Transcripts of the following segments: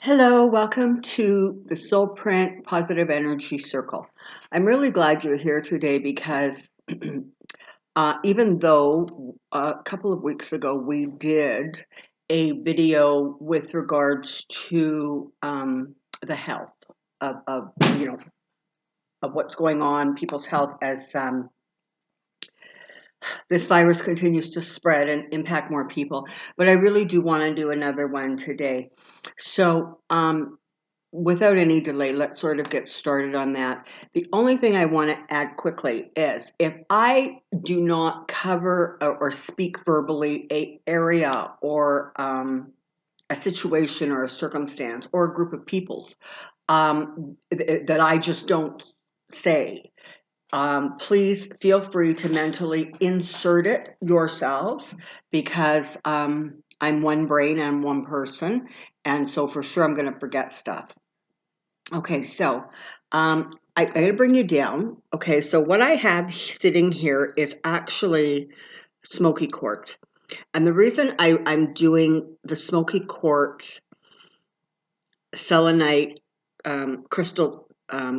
Hello, welcome to the Soulprint Positive Energy Circle. I'm really glad you're here today because even though a couple of weeks ago we did a video with regards to the health of of what's going on, people's health as this virus continues to spread and impact more people, but I really do want to do another one today. So without any delay, let's sort of get started on that. The only thing I want to add quickly is if I do not cover or speak verbally a area or a situation or a circumstance or a group of peoples that I just don't say, please feel free to mentally insert it yourselves because I'm one brain and one person, and so for sure I'm going to forget stuff. Okay, so I'm going to bring you down. Okay, so what I have sitting here is actually smoky quartz. And the reason I'm doing the smoky quartz selenite crystal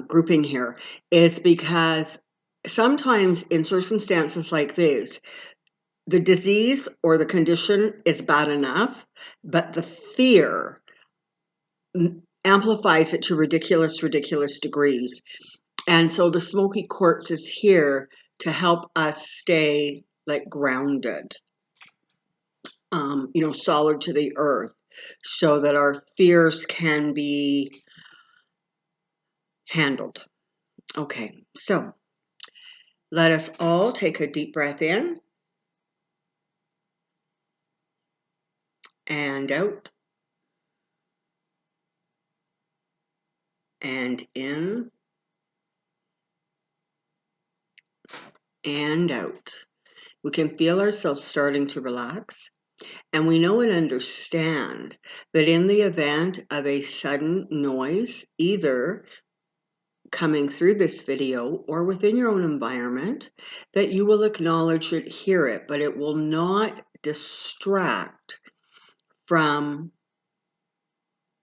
grouping here is because sometimes in circumstances like this, the disease or the condition is bad enough, but the fear amplifies it to ridiculous degrees. And so the smoky quartz is here to help us stay like grounded, solid to the earth, so that our fears can be handled. Okay, so let us all take a deep breath in and out and in and out. We can feel ourselves starting to relax. And we know and understand that in the event of a sudden noise, either coming through this video or within your own environment, that you will acknowledge it, hear it, but it will not distract from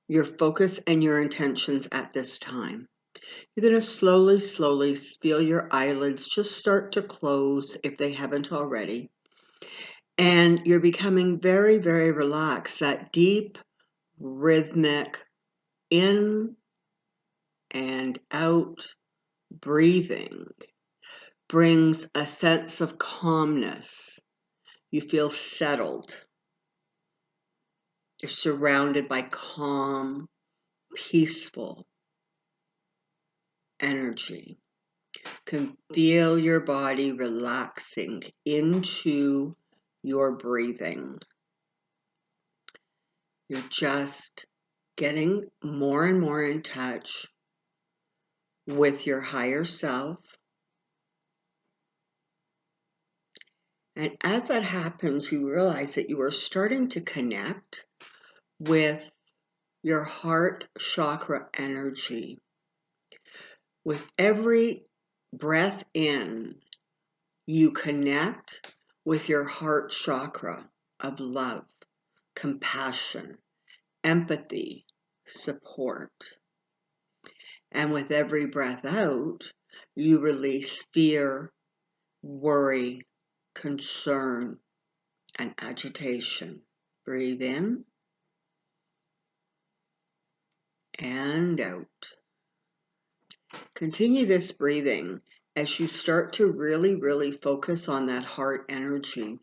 your focus and your intentions at this time. You're going to slowly feel your eyelids just start to close if they haven't already. And you're becoming very, very relaxed. That deep, rhythmic in and out breathing brings a sense of calmness. You feel settled. You're surrounded by calm, peaceful energy. You can feel your body relaxing into your breathing. You're just getting more and more in touch with your higher self. And as that happens, you realize that you are starting to connect with your heart chakra energy. With every breath in, you connect with your heart chakra of love, compassion, empathy, support. And with every breath out, you release fear, worry, concern, and agitation. Breathe in and out. Continue this breathing as you start to really focus on that heart energy.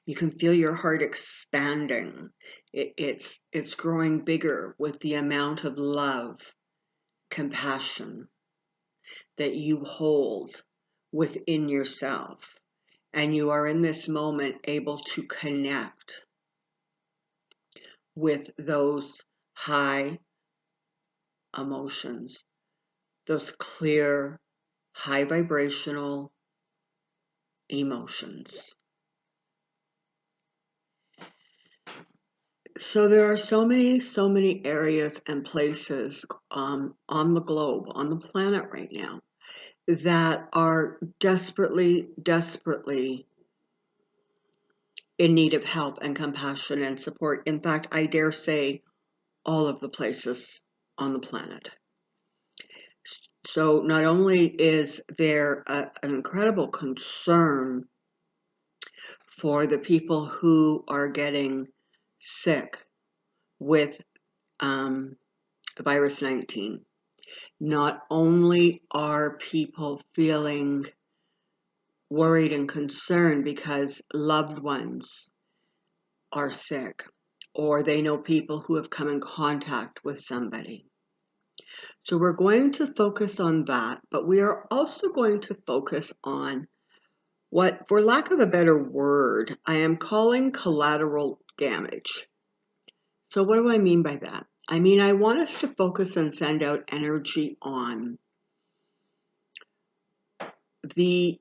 You can feel your heart expanding. It's growing bigger with the amount of love, compassion that you hold within yourself. And you are in this moment able to connect with those high emotions, those clear, high vibrational emotions. So there are so many areas and places on the globe, on the planet right now, that are desperately in need of help and compassion and support. In fact, I dare say all of the places on the planet. So not only is there an incredible concern for the people who are getting sick with virus 19, not only are people feeling worried and concerned because loved ones are sick, or they know people who have come in contact with somebody. So we're going to focus on that, but we are also going to focus on what, for lack of a better word, I am calling collateral damage. So what do I mean by that? I mean, I want us to focus and send out energy on the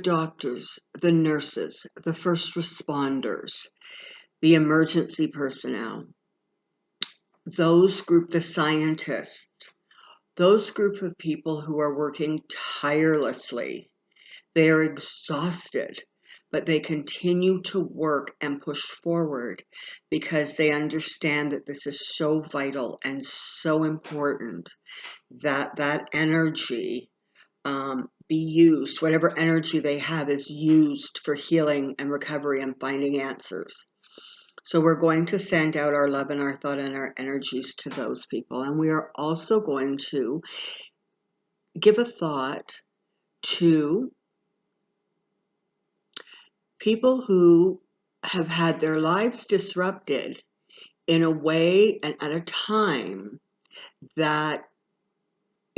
doctors, the nurses, the first responders, the emergency personnel, the scientists, those group of people who are working tirelessly. They are exhausted, but they continue to work and push forward because they understand that this is so vital and so important that that energy be used. Whatever energy they have is used for healing and recovery and finding answers. So we're going to send out our love and our thought and our energies to those people. And we are also going to give a thought to people who have had their lives disrupted in a way and at a time that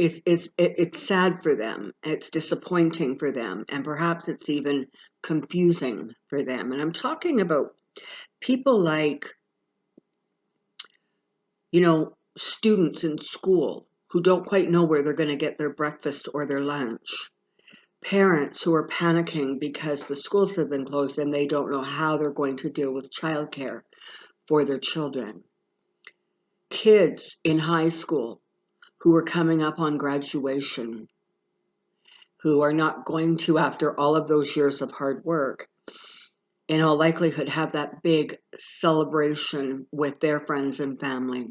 it's sad for them, it's disappointing for them, and perhaps it's even confusing for them. And I'm talking about people like, students in school who don't quite know where they're going to get their breakfast or their lunch. Parents who are panicking because the schools have been closed and they don't know how they're going to deal with childcare for their children. Kids in high school who are coming up on graduation, who are not going to, after all of those years of hard work, in all likelihood have that big celebration with their friends and family.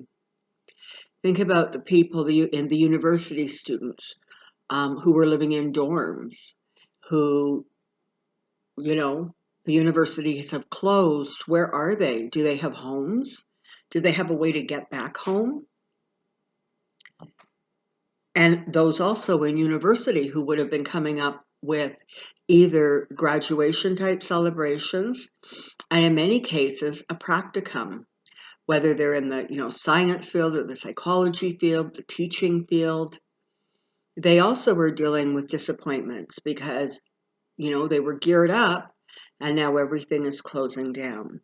Think about the people in the university students who were living in dorms, who, the universities have closed. Where are they? Do they have homes? Do they have a way to get back home? And those also in university who would have been coming up with either graduation type celebrations, and in many cases, a practicum, whether they're in the science field or the psychology field, the teaching field. They also were dealing with disappointments because, they were geared up and now everything is closing down.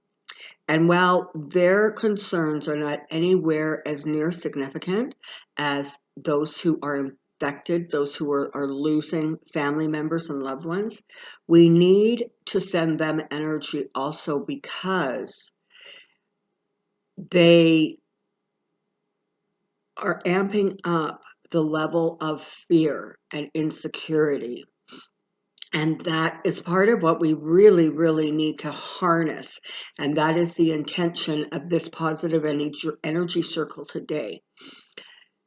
And while their concerns are not anywhere as near significant as those who are infected, those who are losing family members and loved ones, we need to send them energy also because they are amping up the level of fear and insecurity. And that is part of what we really, really need to harness. And that is the intention of this positive energy circle today.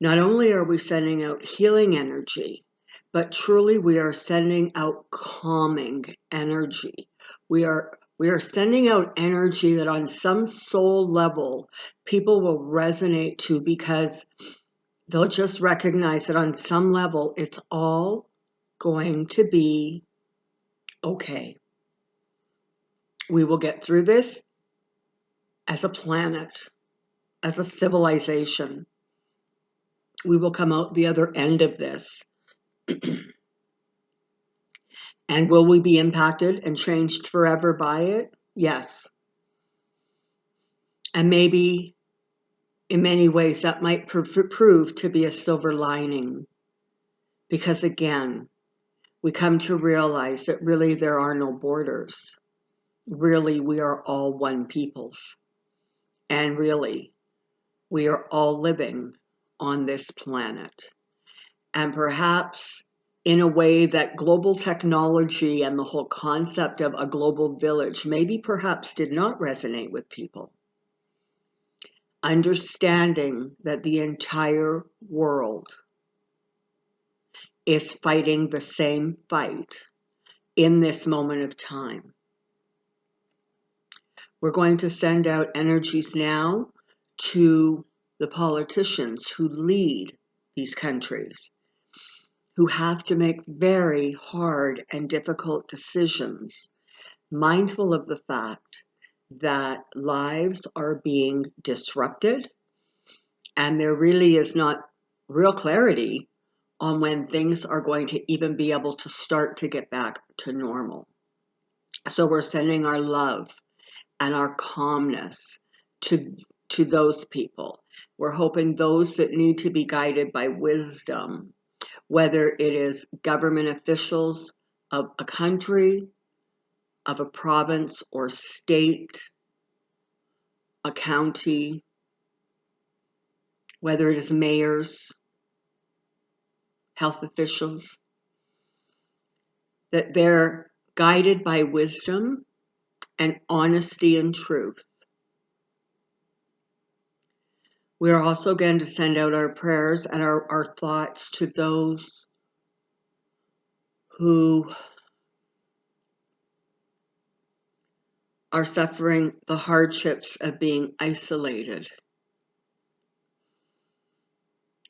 Not only are we sending out healing energy, but truly we are sending out calming energy. We are sending out energy that on some soul level, people will resonate to because they'll just recognize that on some level, it's all going to be okay. We will get through this as a planet, as a civilization. We will come out the other end of this. And will we be impacted and changed forever by it? Yes. And maybe in many ways that might prove to be a silver lining. Because again, we come to realize that really there are no borders. Really, we are all one peoples. And really, we are all living on this planet. And perhaps in a way that global technology and the whole concept of a global village maybe perhaps did not resonate with people. understanding that the entire world is fighting the same fight in this moment of time. We're going to send out energies now to the politicians who lead these countries, who have to make very hard and difficult decisions, mindful of the fact that lives are being disrupted and there really is not real clarity on when things are going to even be able to start to get back to normal. So we're sending our love and our calmness to those people. We're hoping those that need to be guided by wisdom, whether it is government officials of a country, of a province or state, a county, whether it is mayors, health officials, that they're guided by wisdom and honesty and truth. We're also going to send out our prayers and our thoughts to those who are suffering the hardships of being isolated,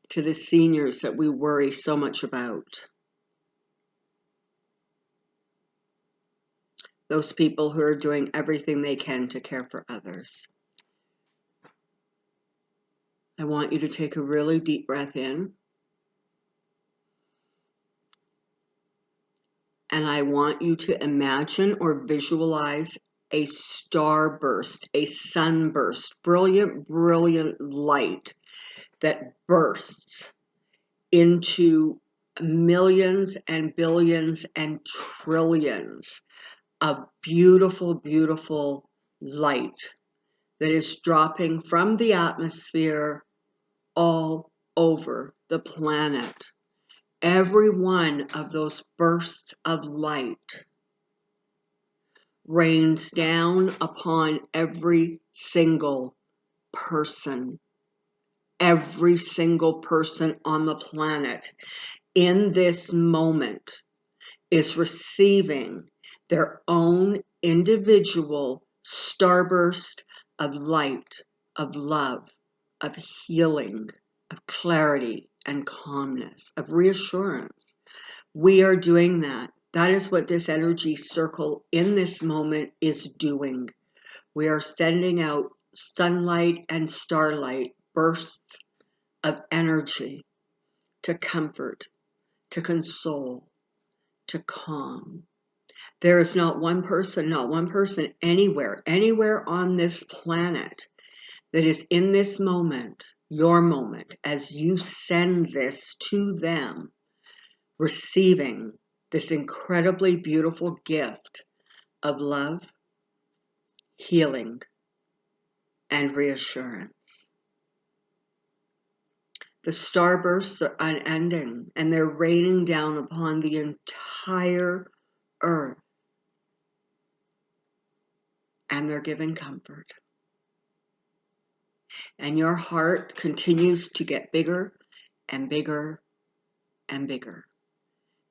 to the seniors that we worry so much about, those people who are doing everything they can to care for others. I want you to take a really deep breath in, and I want you to imagine or visualize a starburst, a sunburst, brilliant, brilliant light that bursts into millions and billions and trillions of beautiful, beautiful light that is dropping from the atmosphere all over the planet. Every one of those bursts of light rains down upon every single person on the planet in this moment is receiving their own individual starburst of light, of love, of healing, of clarity and calmness, of reassurance. We are doing that. That is what this energy circle in this moment is doing. We are sending out sunlight and starlight, bursts of energy to comfort, to console, to calm. There is not one person anywhere on this planet that is in this moment, your moment, as you send this to them, receiving this incredibly beautiful gift of love, healing, and reassurance. The starbursts are unending, and they're raining down upon the entire earth, and they're giving comfort. And your heart continues to get bigger and bigger and bigger,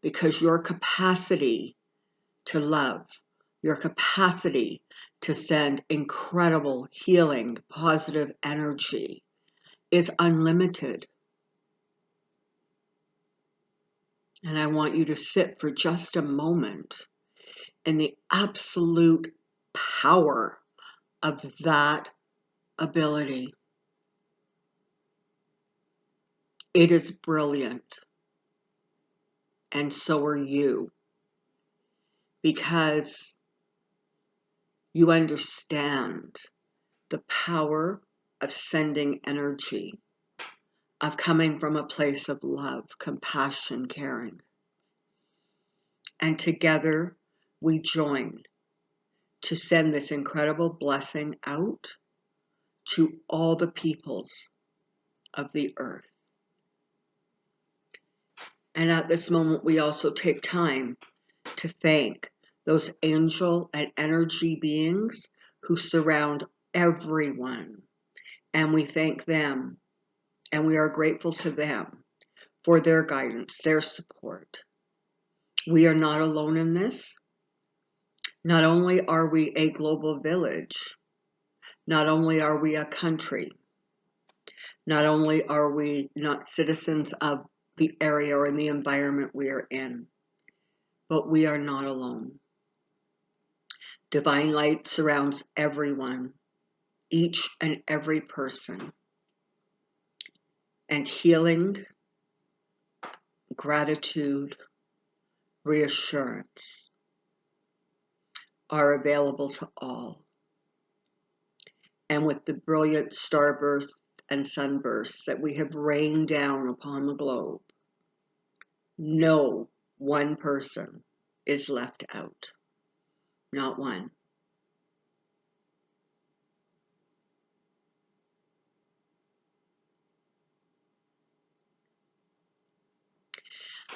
because your capacity to love, your capacity to send incredible healing, positive energy is unlimited. And I want you to sit for just a moment in the absolute power of that ability. It is brilliant. And so are you. Because you understand the power of sending energy, of coming from a place of love, compassion, caring. And together we join to send this incredible blessing out to all the peoples of the earth. And at this moment, we also take time to thank those angel and energy beings who surround everyone And we thank them, and we are grateful to them for their guidance, their support. We are not alone in this. Not only are we a global village, not only are we a country, not only are we not citizens of the area or in the environment we are in, but we are not alone. Divine light surrounds everyone, each and every person. And healing, gratitude, reassurance are available to all. And with the brilliant starbursts and sunbursts that we have rained down upon the globe, no one person is left out. Not one.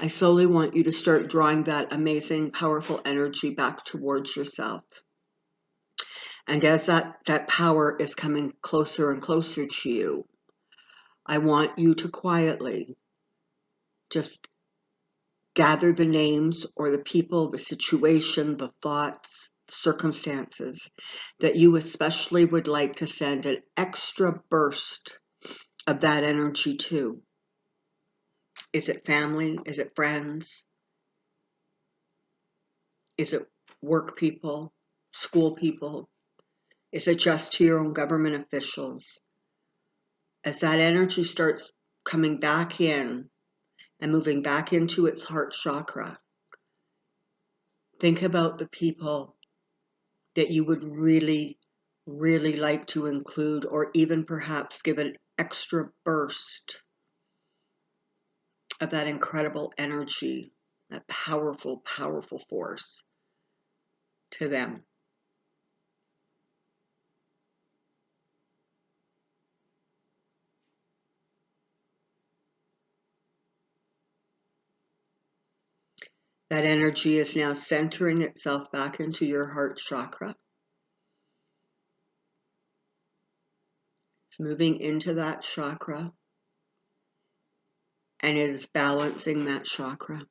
I slowly want you to start drawing that amazing, powerful energy back towards yourself. And as that power is coming closer and closer to you, I want you to quietly just gather the names or the people, the situation, the thoughts, circumstances that you especially would like to send an extra burst of that energy to. Is it family? Is it friends? Is it work people, school people? Is it just to your own government officials? As that energy starts coming back in and moving back into its heart chakra, think about the people that you would really, really like to include, or even perhaps give an extra burst of that incredible energy, that powerful, powerful force to them. That energy is now centering itself back into your heart chakra. It's moving into that chakra, and it is balancing that chakra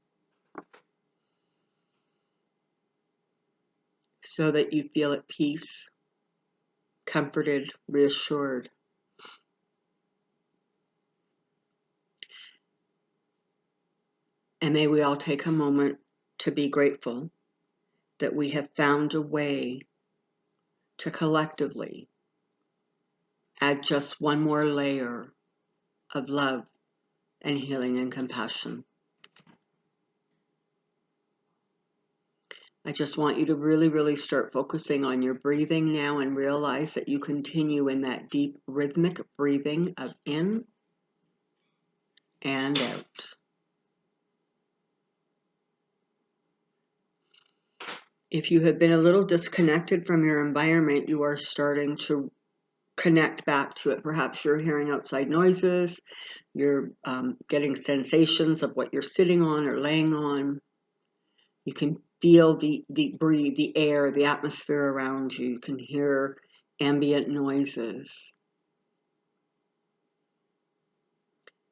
so that you feel at peace, comforted, reassured. And may we all take a moment to be grateful that we have found a way to collectively add just one more layer of love and healing and compassion. I just want you to really, really start focusing on your breathing now and realize that you continue in that deep rhythmic breathing of in and out. If you have been a little disconnected from your environment, you are starting to connect back to it. Perhaps you're hearing outside noises, you're getting sensations of what you're sitting on or laying on. You can feel the breathe, the air, the atmosphere around you. You can hear ambient noises.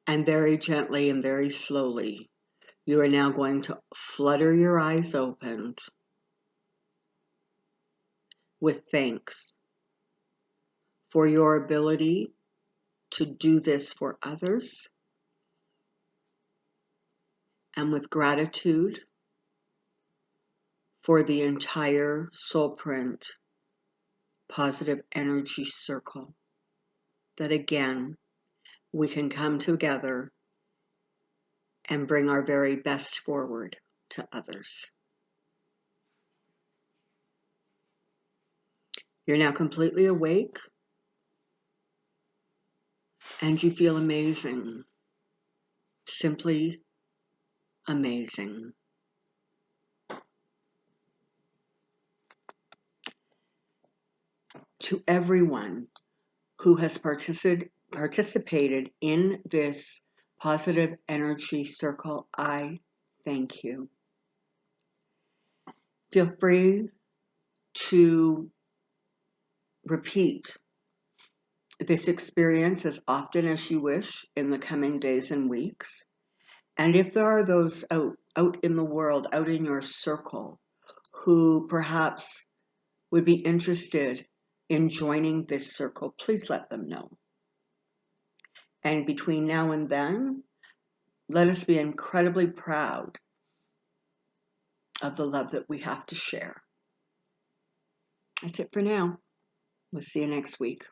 And very gently and very slowly, you are now going to flutter your eyes open with thanks for your ability to do this for others, and with gratitude for the entire Soulprint positive energy circle, that again, we can come together and bring our very best forward to others. You're now completely awake, and you feel amazing, simply amazing. To everyone who has participated in this positive energy circle, I thank you. Feel free to repeat this experience as often as you wish in the coming days and weeks. And if there are those out in the world, out in your circle, who perhaps would be interested in joining this circle, please let them know. And between now and then, let us be incredibly proud of the love that we have to share. That's it for now. We'll see you next week.